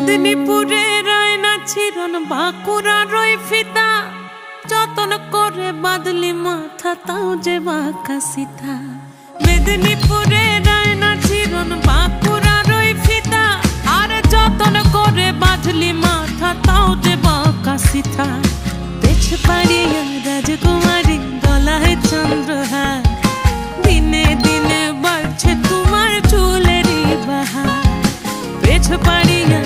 মেদিনীপুরে রায়না চিরন বাঁকুড়া রই ফিতা যতন করে বাদলি মাথা তাও যে বাঁকা সিথা। মেদিনীপুরে রায়না চিরন বাঁকুড়া রই ফিতা আর যতন করে বাদলি মাথা তাও যে বাঁকা সিথা। পেছ পাড়িয়া রাজকুমারী গলায় চন্দ্রহার দিনে দিনে বাড়ছে তোমার চুলেরই বাহার। পেছ পাড়িয়া